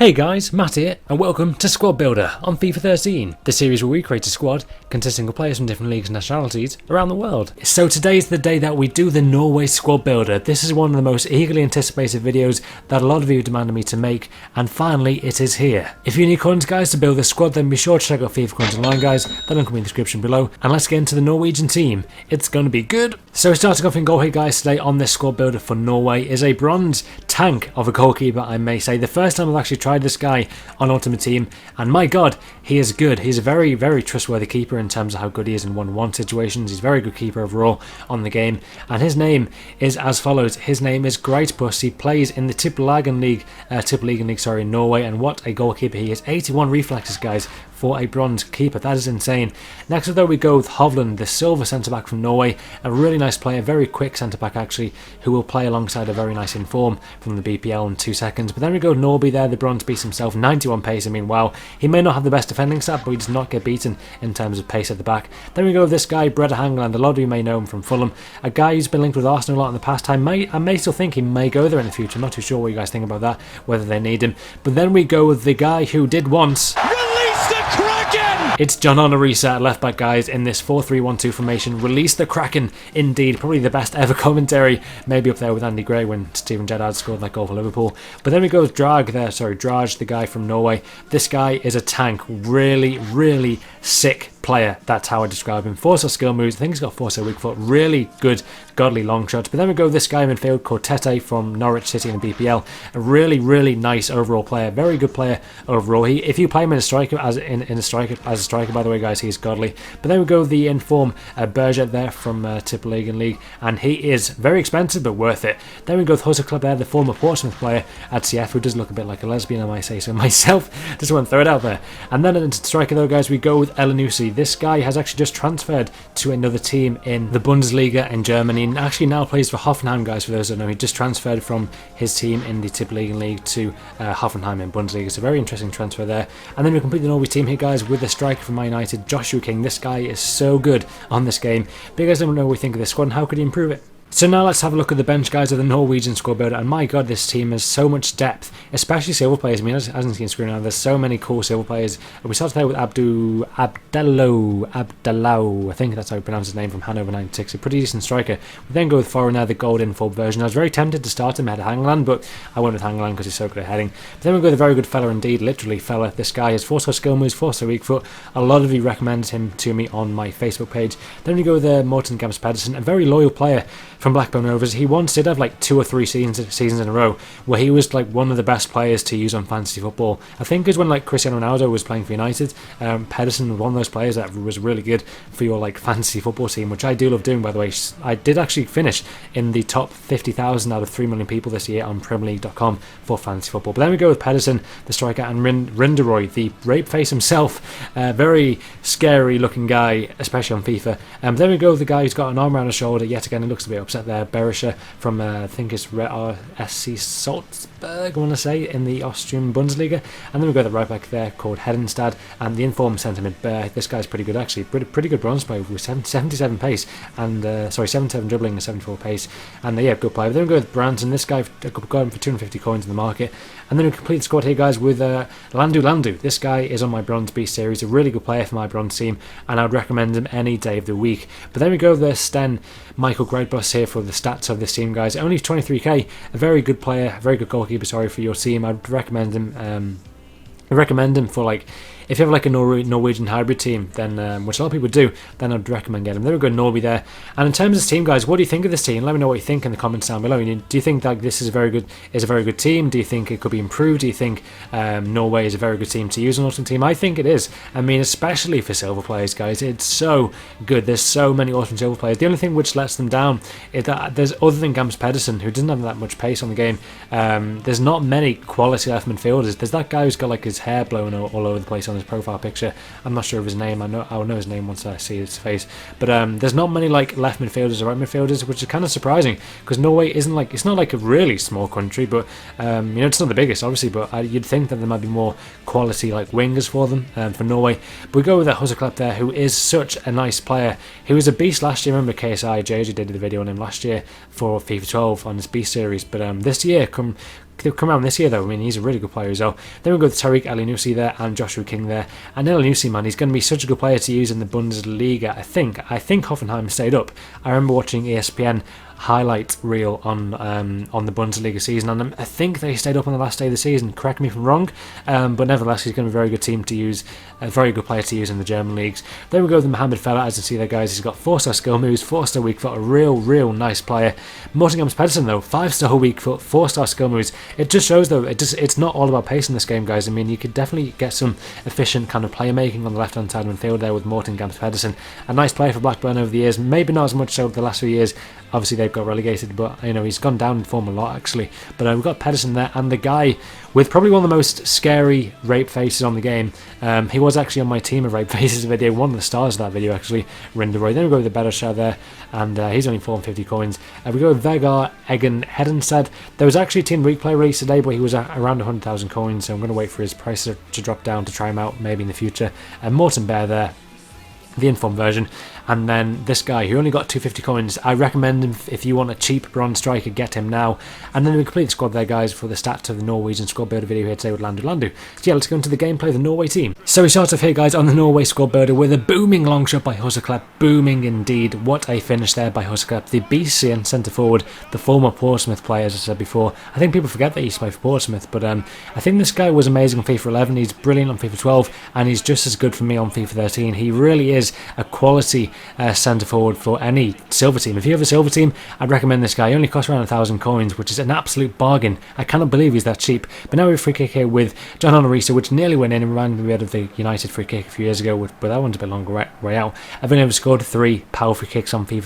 Hey guys, Matt here, and welcome to Squad Builder on FIFA 13, the series where we create a squad consisting of players from different leagues and nationalities around the world. So today's the day that we do the Norway Squad Builder. This is one of the most eagerly anticipated videos that a lot of you demanded me to make, and finally it is here. If you need coins guys to build this squad, then be sure to check out FIFA Coins Online guys, that link will be in the description below, and let's get into the Norwegian team. It's going to be good. So starting off in goal here guys today on this Squad Builder for Norway is a bronze tank of a goalkeeper, I may say. The first time I've actually tried this guy on Ultimate Team, and my god, he is good. He's a very, very trustworthy keeper in terms of how good he is in 1-1 situations. He's a very good keeper overall on the game, and his name is as follows. His name is Greatpuss. He plays in the Tippeligaen League, in Norway, and what a goalkeeper he is. 81 reflexes, guys, for a bronze keeper. That is insane. Next up though we go with Hovland, the silver centre-back from Norway. A really nice player, very quick centre-back actually, who will play alongside a very nice inform from the BPL in 2 seconds. But then we go Norby there, the bronze beast himself, 91 pace. I mean, wow. He may not have the best defending stat, but he does not get beaten in terms of pace at the back. Then we go with this guy, Brede Hangeland. A lot of you may know him from Fulham. A guy who's been linked with Arsenal a lot in the past time. I may still think he may go there in the future. I'm not too sure what you guys think about that, whether they need him. But then we go with the guy who did once... It's John Honorisa at left back guys in this 4-3-1-2 formation. Release the Kraken, indeed. Probably the best ever commentary, maybe up there with Andy Gray when Steven Gerrard scored that goal for Liverpool. But then we go with Drage, the guy from Norway. This guy is a tank, really, really sick player. That's how I describe him. Force or skill moves. I think he's got force or weak foot. Really good, godly long shots. But then we go with this guy in midfield called Tete from Norwich City in the BPL. A really, really nice overall player. Very good player overall. If you play him in a striker as a striker, by the way, guys, he's godly. But then we go with the inform Berger there from Tippeligaen League, and he is very expensive but worth it. Then we go with Husserl there, the former Portsmouth player at CF, who does look a bit like a lesbian, I might say so myself. Just want to throw it out there. And then into striker though, guys, we go with Elanusi. This guy has actually just transferred to another team in the Bundesliga in Germany, and actually now plays for Hoffenheim, guys, for those that know. He just transferred from his team in the Tippeligaen League to Hoffenheim in Bundesliga. It's a very interesting transfer there. And then we complete the Norway team here, guys, with the striker from Man United, Joshua King. This guy is so good on this game. But you guys don't know what we think of this squad and how could he improve it. So now let's have a look at the bench, guys, of the Norwegian Squad Builder, and my god, this team has so much depth, especially silver players. I mean, as you can see on screen now, there's so many cool silver players. We started there with Abdallo, I think that's how you pronounce his name, from Hanover 96, a pretty decent striker. We then go with Foreigner, the gold in full version. I was very tempted to start him ahead of Hangeland, but I went with Hangeland because he's so good at heading. But then we go with a very good fella indeed, literally fella. This guy has force or skill moves, force or weak foot. A lot of you recommended him to me on my Facebook page. Then we go with Morten Gamst Pedersen, a very loyal player from Blackburn Rovers. He once did have like 2 or 3 seasons in a row where he was like one of the best players to use on fantasy football. I think it was when like Cristiano Ronaldo was playing for United. Pedersen was one of those players that was really good for your like fantasy football team, which I do love doing, by the way. I did actually finish in the top 50,000 out of 3 million people this year on PremierLeague.com for fantasy football. But then we go with Pedersen, the striker, and Rinderoy, the rape face himself. Very scary looking guy, especially on FIFA. Then we go with the guy who's got an arm around his shoulder. Yet again, he looks a bit upset there. Berisha from I think it's SC Salzburg, I want to say, in the Austrian Bundesliga. And then we go to the right back there called Hedenstad, and the informed centre mid. This guy's pretty good actually, pretty good bronze player with 77 pace and 77 dribbling and 74 pace, and yeah, good player. But then we go with Branson. This guy got him for 250 coins in the market. And then we complete the squad here, guys, with Landu. This guy is on my Bronze Beast series, a really good player for my bronze team, and I would recommend him any day of the week. But then we go with the Sten Michael Greatbus here for the stats of this team, guys. Only 23k, a very good player, a very good goalkeeper, for your team. I'd recommend him. For like, if you have like a Norwegian hybrid team, then which a lot of people do, then I'd recommend getting him. There we go, Norby there. And in terms of this team, guys, what do you think of this team? Let me know what you think in the comments down below. Do you think that this is a very good team? Do you think it could be improved? Do you think Norway is a very good team to use on Ultimate Team? I think it is. I mean, especially for silver players, guys. It's so good. There's so many awesome silver players. The only thing which lets them down is that there's, other than Gamst Pedersen, who doesn't have that much pace on the game, there's not many quality left midfielders. There's that guy who's got like his hair blown all over the place on his profile picture. I'm not sure of his name. I'll know his name once I see his face. But there's not many like left midfielders or right midfielders, which is kind of surprising because Norway isn't like, it's not like a really small country, but it's not the biggest obviously, but you'd think that there might be more quality like wingers for them for Norway. But we go with Husserl there, who is such a nice player. He was a beast last year. Remember KSI JJ did the video on him last year for FIFA 12 on his beast series, but this year they've come around this year, though. I mean, he's a really good player as well. Then we go with Tariq Elyounoussi there and Joshua King there. And Elyounoussi, man, he's going to be such a good player to use in the Bundesliga. I think Hoffenheim stayed up. I remember watching ESPN highlight reel on the Bundesliga season, and I think they stayed up on the last day of the season. Correct me if I'm wrong, but nevertheless, he's going to be a very good team to use, a very good player to use in the German leagues. Then we go with Mohamed Fella. As you see there, guys, he's got 4-star skill moves, 4-star weak foot, a real nice player. Mortingham's Pedersen, though, 5-star weak foot, 4-star skill moves. It just shows, though, it's not all about pace in this game, guys. I mean, you could definitely get some efficient kind of playmaking on the left-hand side of the midfield there with Mortingham's Pedersen. A nice player for Blackburn over the years, maybe not as much so the last few years. Obviously, they've got relegated, but he's gone down in form a lot, actually. But we've got Pedersen there, and the guy with probably one of the most scary rape faces on the game. He was actually on my team of rape faces video, one of the stars of that video, actually, Rinderoy. Then we go with the better shot there, and he's only 450 coins. We go with Vegar Egan Hedenstad. There was actually a Team Week Play release today, but he was around 100,000 coins, so I'm going to wait for his price to drop down to try him out, maybe in the future. Morton Bear there, the informed version. And then this guy who only got 250 coins, I recommend him if you want a cheap bronze striker, get him now. And then we complete the squad there, guys, for the stats of the Norwegian squad builder video here today with Landu. So yeah, let's go into the gameplay of the Norway team. So we start off here, guys, on the Norway squad builder with a booming long shot by Husserklepp. Booming indeed. What a finish there by Husserklepp, the BC centre forward, the former Portsmouth player, as I said before. I think people forget that he used to play for Portsmouth, but I think this guy was amazing on FIFA 11. He's brilliant on FIFA 12, and he's just as good for me on FIFA 13. He really is a quality centre forward for any silver team. If you have a silver team, I'd recommend this guy. He only costs around 1,000 coins, which is an absolute bargain. I cannot believe he's that cheap. But now we have a free kick here with John Honorisa, which nearly went in and reminded me of the United free kick a few years ago, but that one's a bit longer way out. I've only ever scored 3 power free kicks on FIFA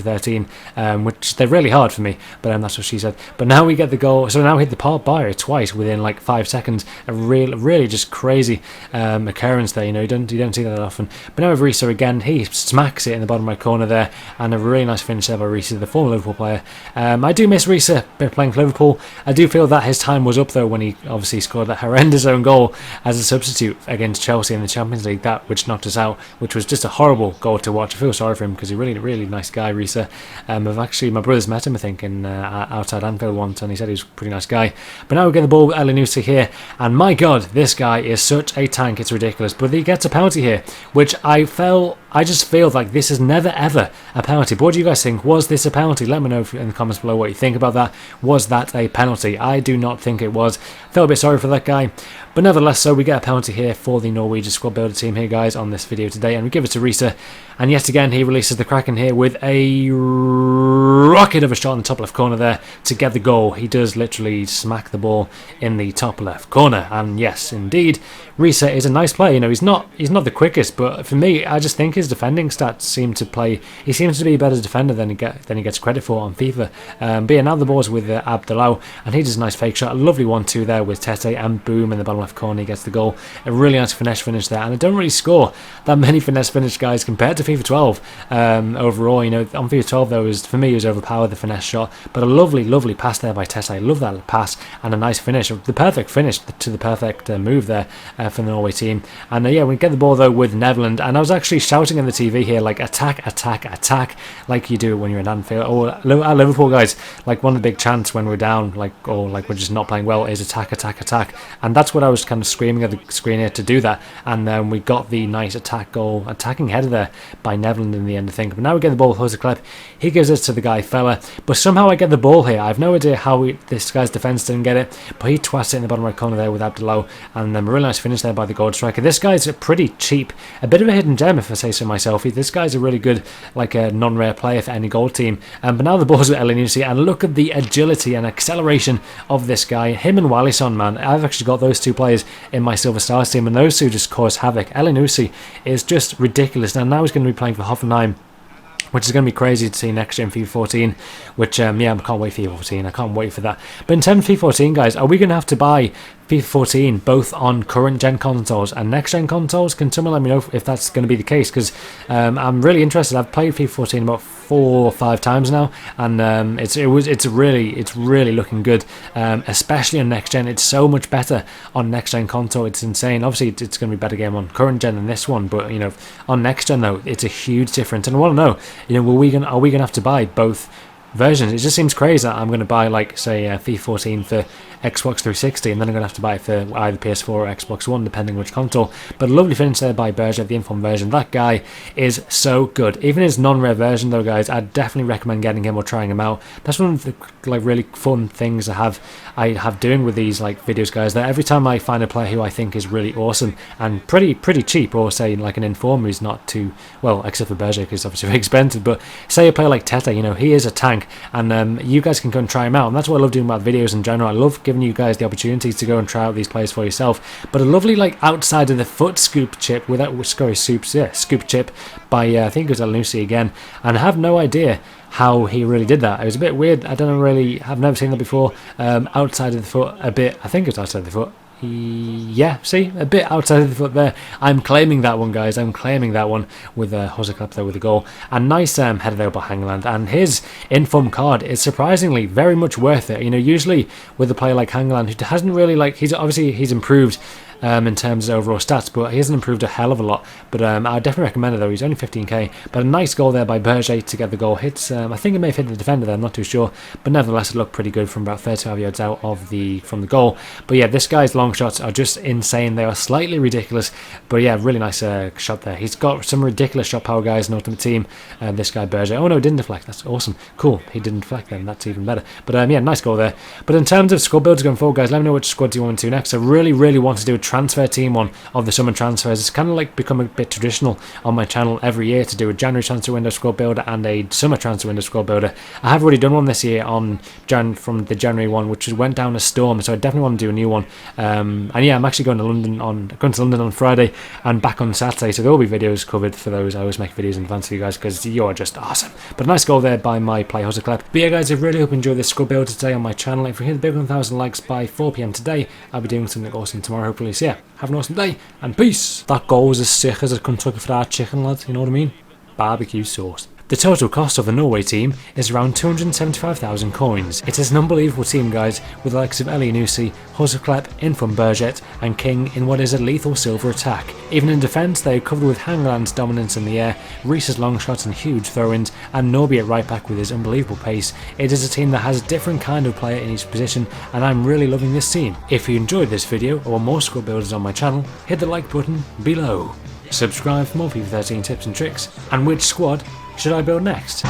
13, which they're really hard for me, but that's what she said. But now we get the goal, so now we hit the bar twice within like 5 seconds. A really just crazy occurrence there. You don't see that often. But now with Risa again, he smacks it in the bottom right corner there, and a really nice finish there by Risa, the former Liverpool player. I do miss Risa playing for Liverpool. I do feel that his time was up, though, when he obviously scored that horrendous own goal as a substitute against Chelsea in the Champions League, that which knocked us out, which was just a horrible goal to watch. I feel sorry for him because he's a really nice guy, Risa. My brother's met him, I think, in outside Anfield once, and he said he was a pretty nice guy. But now we get the ball with Elyounoussi here, and my god, this guy is such a tank, it's ridiculous. But he gets a penalty here, which I just feel like this is never ever a penalty. But what do you guys think? Was this a penalty? Let me know in the comments below what you think about that. Was that a penalty? I do not think it was. Felt a bit sorry for that guy. But nevertheless, so we get a penalty here for the Norwegian squad builder team here, guys, on this video today. And we give it to Risa. And yet again, he releases the Kraken here with a rocket of a shot in the top left corner there to get the goal. He does literally smack the ball in the top left corner. And yes, indeed, Risa is a nice player. He's not the quickest, but for me, I just think his defending stats seem to play. He seems to be a better defender than he gets credit for on FIFA. But yeah, now the ball's with Abdallah, and he does a nice fake shot. A lovely 1-2 there with Tete, and boom, in the bottom left corner, he gets the goal. A really nice finesse finish there, and I don't really score that many finesse finish, guys, compared to FIFA 12 overall. On FIFA 12, though, for me, it was overpowered, the finesse shot, but a lovely pass there by Tete. I love that pass, and a nice finish, the perfect finish to the perfect move there for the Norway team. And yeah, we get the ball, though, with Netherlands, and I was actually shouting in the TV here, like, attack, like you do when you're in Anfield, or at Liverpool, guys, like one of the big chants when we're down, or we're just not playing well, is attack, and that's what I was kind of screaming at the screen here to do that. And then we got the nice attacking header there by Netherlands in the end, I think. But now we get the ball with Husserklepp. He gives it to the guy Fella, but somehow I get the ball here. I have no idea how this guy's defence didn't get it, but he twats it in the bottom right corner there with Abdallah, and then a really nice finish there by the goal striker. This guy's pretty cheap, a bit of a hidden gem if I say so myself. This guy's a really good, like a non-rare player for any gold team. But now the ball's with Elyounoussi, and look at the agility and acceleration of this guy. Him and Wallison, man, I've actually got those two players in my Silver Stars team, and those two just cause havoc. Elyounoussi is just ridiculous, and now he's going to be playing for Hoffenheim, which is going to be crazy to see next year in FIFA 14, which, yeah, I can't wait for FIFA 14, I can't wait for that. But in terms of FIFA 14, guys, are we going to have to buy FIFA 14 both on current gen consoles and next gen consoles? Can someone let me know if that's going to be the case? Because I'm really interested. I've played FIFA 14 about 4 or 5 times now, and it's really looking good, especially on next gen. It's so much better on next gen console. It's insane. Obviously, it's going to be a better game on current gen than this one, but on next gen though, it's a huge difference. And I want to know, are we going to have to buy both versions. It just seems crazy that I'm going to buy, like, say, FIFA 14 for Xbox 360, and then I'm going to have to buy it for either PS4 or Xbox One, depending which console. But a lovely finish there by Berger, the Inform version. That guy is so good. Even his non-rare version, though, guys, I'd definitely recommend getting him or trying him out. That's one of the, like, really fun things I have doing with these, like, videos, guys, that every time I find a player who I think is really awesome and pretty cheap, or say like an Inform who's not too, well, except for Berger, because it's obviously very expensive, but say a player like Tete, you know, he is a tank, and you guys can go and try him out. And that's what I love doing about videos in general. I love giving you guys the opportunities to go and try out these players for yourself. But a lovely, like, outside of the foot scoop chip scoop chip by I think it was El Nusi again, and I have no idea how he really did that. It was a bit weird. I don't know, really, I've never seen that before. Outside of the foot a bit, I think it's outside of the foot. Yeah, see, a bit outside of the foot there. I'm claiming that one, guys. I'm claiming that one with Hoseklepp there with a goal. And nice header there by Hangeland. And his Inform card is surprisingly very much worth it. You know, usually with a player like Hangeland, who hasn't really, like, he's improved in terms of overall stats, but he hasn't improved a hell of a lot. But I definitely recommend it, though. He's only 15k, but a nice goal there by Berger to get the goal. Hits, I think it may have hit the defender there, I'm not too sure, but nevertheless it looked pretty good from about 35 yards out of from the goal. But yeah, this guy's long shots are just insane. They are slightly ridiculous, but yeah, really nice shot there. He's got some ridiculous shot power, guys, in Ultimate Team. This guy Berger, oh no, it didn't deflect. That's awesome, cool. He didn't deflect then, that's even better. But yeah, nice goal there. But in terms of squad builds going forward, guys, let me know which squads you want to do next. I really want to do a transfer team one of the summer transfers. It's kind of like become a bit traditional on my channel every year to do a January transfer window squad builder and a summer transfer window squad builder. I have already done one this year on from the January one, which went down a storm, so I definitely want to do a new one. And yeah, I'm actually going to London on Friday and back on Saturday, so there will be videos covered for those. I always make videos in advance for you guys because you're just awesome. But a nice goal there by my play Hoseklepp. But yeah, guys, I really hope you enjoyed this squad builder today on my channel. If we hit the big 1,000 likes by 4 PM today, I'll be doing something awesome tomorrow, hopefully. So yeah, have an awesome day, and peace. That goal was as sick as a Kentucky Fried Chicken, lads, you know what I mean? Barbecue sauce. The total cost of the Norway team is around 275,000 coins. It is an unbelievable team, guys, with the likes of Nusi, Hoseklepp, Inform Berger and King in what is a lethal silver attack. Even in defence, they are covered with Hangeland's dominance in the air, Reese's long shots and huge throw-ins, and Norby at right back with his unbelievable pace. It is a team that has a different kind of player in each position, and I'm really loving this team. If you enjoyed this video or want more squad builders on my channel, hit the like button below. Subscribe for more FIFA 13 tips and tricks. And which squad should I build next?